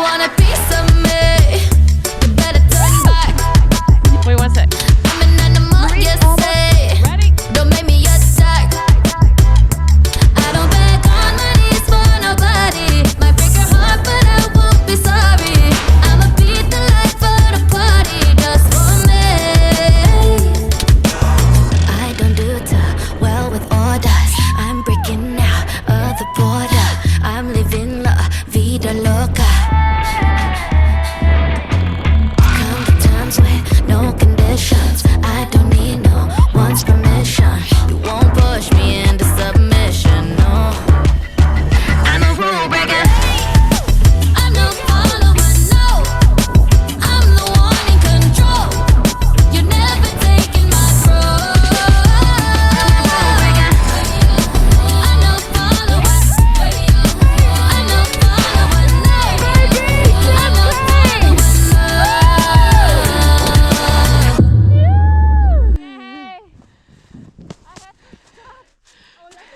want a piece of me, you better turn back. Wait, one sec. I'm an animal, you say. Ready? Don't make me attack. I don't beg on my knees for nobody. Might break your heart, but I won't be sorry. I'ma beat the life for the party just for me. I don't do too well with orders. I'm breaking out of the border. I'm living la vida loca. Come to terms with no conditions.